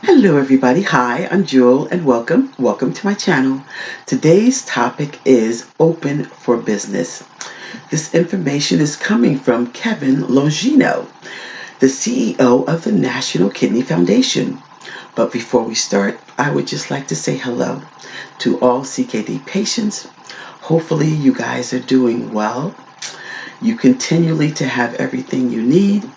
Hello everybody, hi, I'm Jewel and welcome to my channel. Today's topic is open for business. This information is coming from Kevin Longino, the CEO of the National Kidney Foundation. But before we start, I would just like to say hello to all CKD patients. Hopefully you guys are doing well. You continually to have everything you need.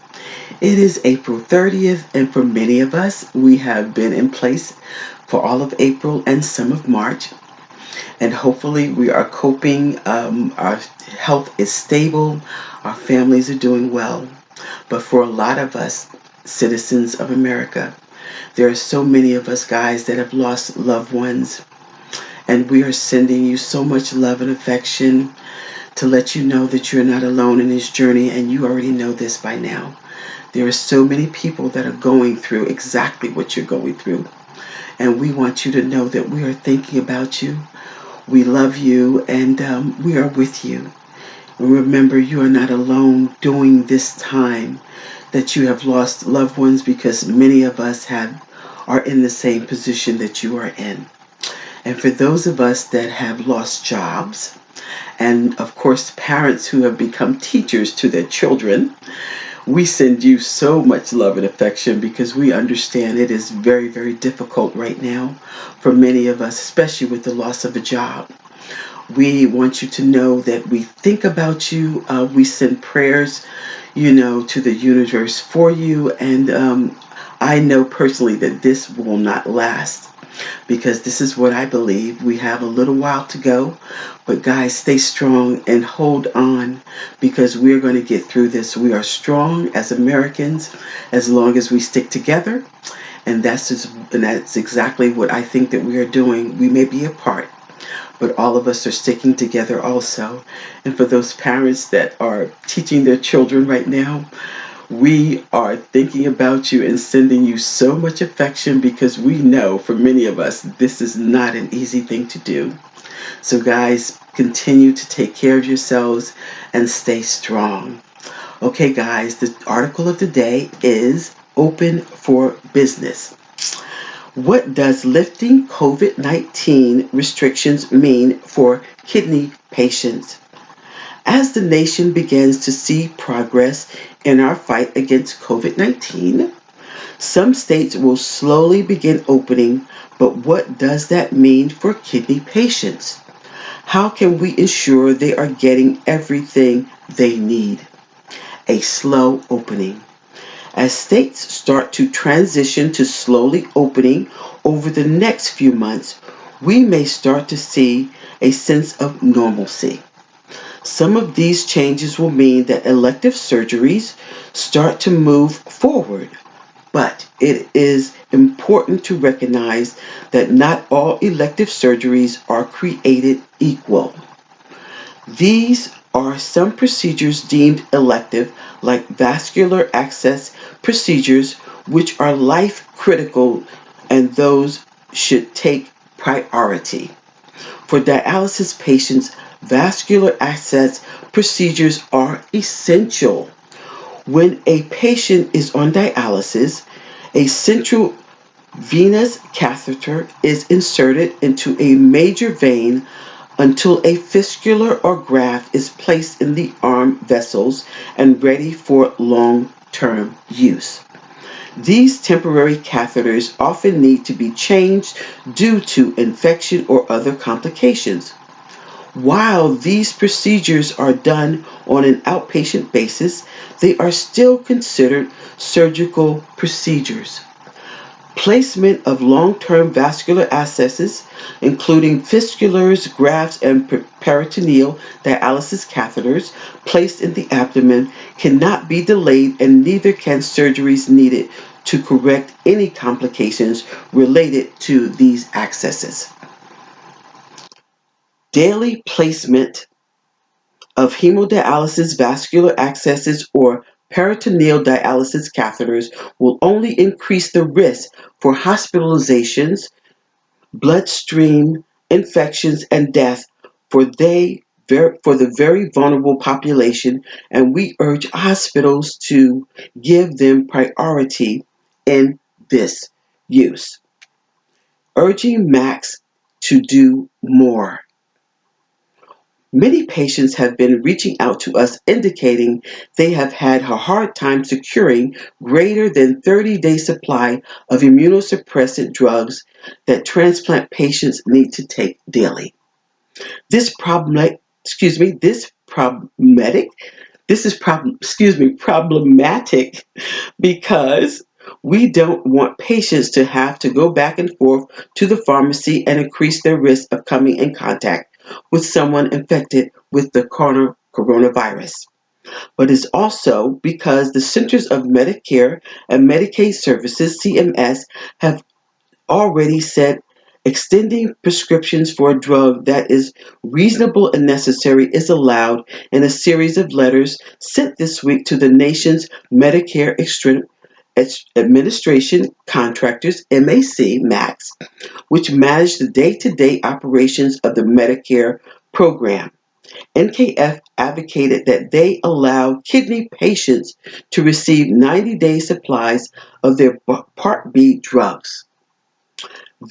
It is April 30th, and for many of us, we have been in place for all of April and some of March. And hopefully, we are coping. Our health is stable, our families are doing well. But for a lot of us, citizens of America, there are so many of us guys that have lost loved ones. And we are sending you so much love and affection to let you know that you're not alone in this journey, and you already know this by now. There are so many people that are going through exactly what you're going through. And we want you to know that we are thinking about you. We love you and we are with you. And remember, you are not alone during this time that you have lost loved ones, because many of us are in the same position that you are in. And for those of us that have lost jobs, and of course parents who have become teachers to their children, we send you so much love and affection, because we understand it is very, very difficult right now for many of us, especially with the loss of a job. We want you to know that we think about you. We send prayers, to the universe for you. And I know personally that this will not last, because this is what I believe. We have a little while to go, but guys, stay strong and hold on, because we're going to get through this. We are strong as Americans as long as we stick together, and that's exactly what I think that we are doing. We may be apart, but all of us are sticking together also. And for those parents that are teaching their children right now, we are thinking about you and sending you so much affection, because we know for many of us, this is not an easy thing to do. So guys, continue to take care of yourselves and stay strong. Okay guys, the article of the day is open for business. What does lifting COVID-19 restrictions mean for kidney patients? As the nation begins to see progress in our fight against COVID-19, some states will slowly begin opening, but what does that mean for kidney patients? How can we ensure they are getting everything they need? A slow opening. As states start to transition to slowly opening over the next few months, we may start to see a sense of normalcy. Some of these changes will mean that elective surgeries start to move forward, but it is important to recognize that not all elective surgeries are created equal. These are some procedures deemed elective, like vascular access procedures, which are life critical, and those should take priority. For dialysis patients, vascular access procedures are essential. When a patient is on dialysis, a central venous catheter is inserted into a major vein until a fistula or graft is placed in the arm vessels and ready for long-term use. These temporary catheters often need to be changed due to infection or other complications. While these procedures are done on an outpatient basis, they are still considered surgical procedures. Placement of long-term vascular accesses, including fistulars, grafts, and peritoneal dialysis catheters placed in the abdomen, cannot be delayed, and neither can surgeries needed to correct any complications related to these accesses. Daily placement of hemodialysis vascular accesses or peritoneal dialysis catheters will only increase the risk for hospitalizations, bloodstream infections, and death for the very vulnerable population, and we urge hospitals to give them priority in this. use, urging Max to do more. Many patients have been reaching out to us indicating they have had a hard time securing greater than 30-day supply of immunosuppressant drugs that transplant patients need to take daily. This problematic, excuse me, this problematic, this is problem, excuse me, problematic because we don't want patients to have to go back and forth to the pharmacy and increase their risk of coming in contact with someone infected with the coronavirus. But it's also because the Centers of Medicare and Medicaid Services, CMS, have already said extending prescriptions for a drug that is reasonable and necessary is allowed in a series of letters sent this week to the nation's Medicare Administration contractors, MAC, which manage the day-to-day operations of the Medicare program. NKF advocated that they allow kidney patients to receive 90-day supplies of their Part B drugs.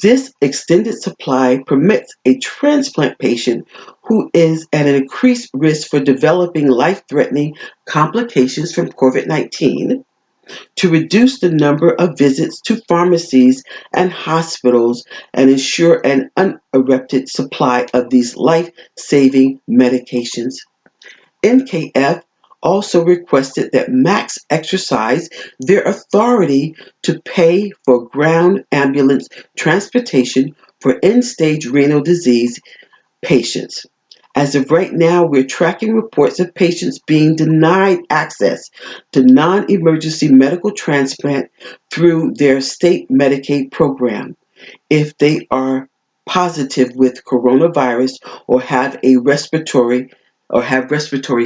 This extended supply permits a transplant patient who is at an increased risk for developing life-threatening complications from COVID-19 to reduce the number of visits to pharmacies and hospitals and ensure an uninterrupted supply of these life-saving medications. NKF also requested that MACs exercise their authority to pay for ground ambulance transportation for end-stage renal disease patients. As of right now, we're tracking reports of patients being denied access to non-emergency medical transplant through their state Medicaid program if they are positive with coronavirus or have respiratory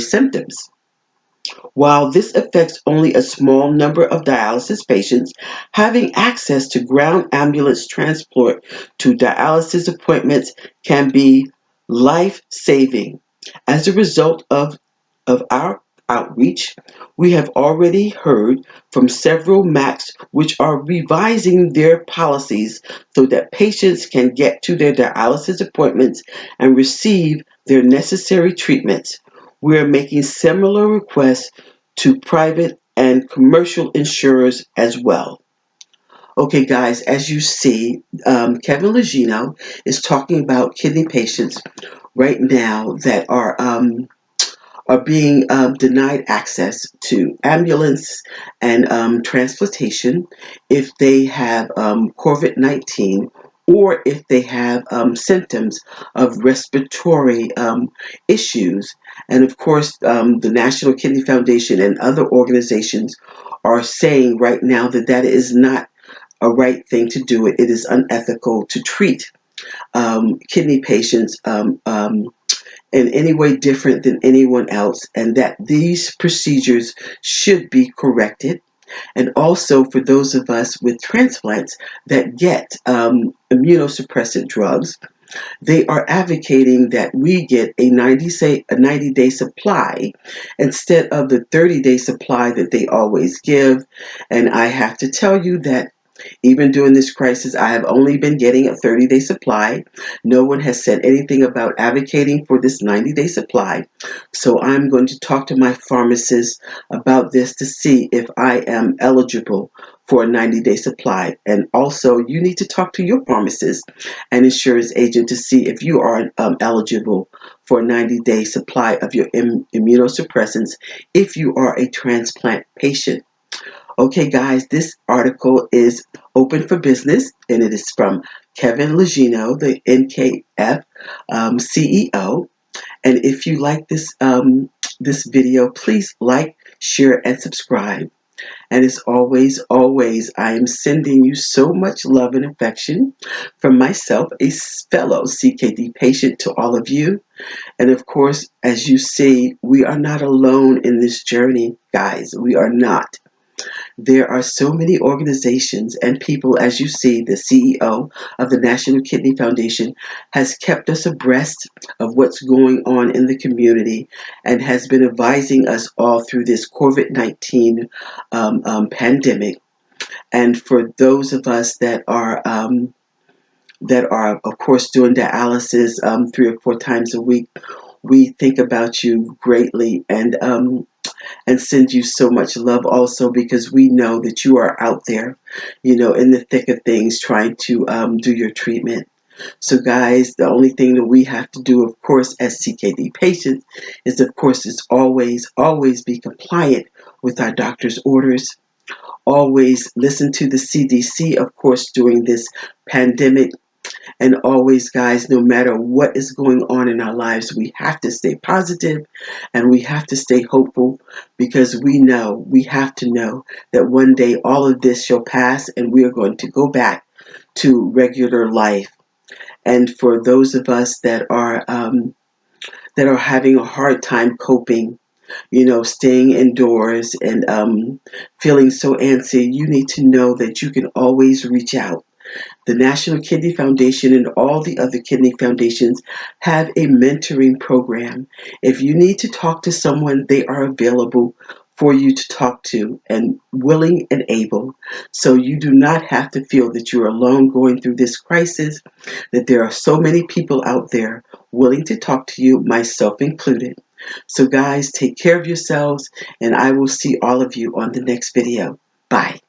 symptoms. While this affects only a small number of dialysis patients, having access to ground ambulance transport to dialysis appointments can be life-saving. As a result of our outreach, we have already heard from several MACs which are revising their policies so that patients can get to their dialysis appointments and receive their necessary treatments. We are making similar requests to private and commercial insurers as well. Okay, guys, as you see, Kevin Longino is talking about kidney patients right now that are being denied access to ambulance and transportation if they have COVID-19 or if they have symptoms of respiratory issues. And of course, the National Kidney Foundation and other organizations are saying right now that that is not a right thing to do. It is unethical to treat kidney patients in any way different than anyone else, and that these procedures should be corrected. And also for those of us with transplants that get immunosuppressant drugs, they are advocating that we get a 90-day supply instead of the 30-day supply that they always give. And I have to tell you that even during this crisis, I have only been getting a 30-day supply. No one has said anything about advocating for this 90-day supply. So I'm going to talk to my pharmacist about this to see if I am eligible for a 90-day supply. And also, you need to talk to your pharmacist and insurance agent to see if you are eligible for a 90-day supply of your immunosuppressants if you are a transplant patient. Okay, guys, this article is open for business, and it is from Kevin Longino, the NKF CEO. And if you like this video, please like, share, and subscribe. And as always, I am sending you so much love and affection from myself, a fellow CKD patient, to all of you. And of course, as you see, we are not alone in this journey, guys. We are not. There are so many organizations and people, as you see, the CEO of the National Kidney Foundation has kept us abreast of what's going on in the community and has been advising us all through this COVID-19 pandemic. And for those of us that are, of course, doing dialysis 3 or 4 times a week, we think about you greatly, and send you so much love also, because we know that you are out there, in the thick of things, trying to do your treatment. So, guys, the only thing that we have to do, of course, as CKD patients, is always be compliant with our doctor's orders. Always listen to the CDC, of course, during this pandemic. And always, guys, no matter what is going on in our lives, we have to stay positive and we have to stay hopeful, because we have to know that one day all of this shall pass and we are going to go back to regular life. And for those of us that are having a hard time coping, staying indoors and feeling so antsy, you need to know that you can always reach out. The National Kidney Foundation and all the other kidney foundations have a mentoring program. If you need to talk to someone, they are available for you to talk to and willing and able. So you do not have to feel that you're alone going through this crisis, that there are so many people out there willing to talk to you, myself included. So, guys, take care of yourselves, and I will see all of you on the next video. Bye.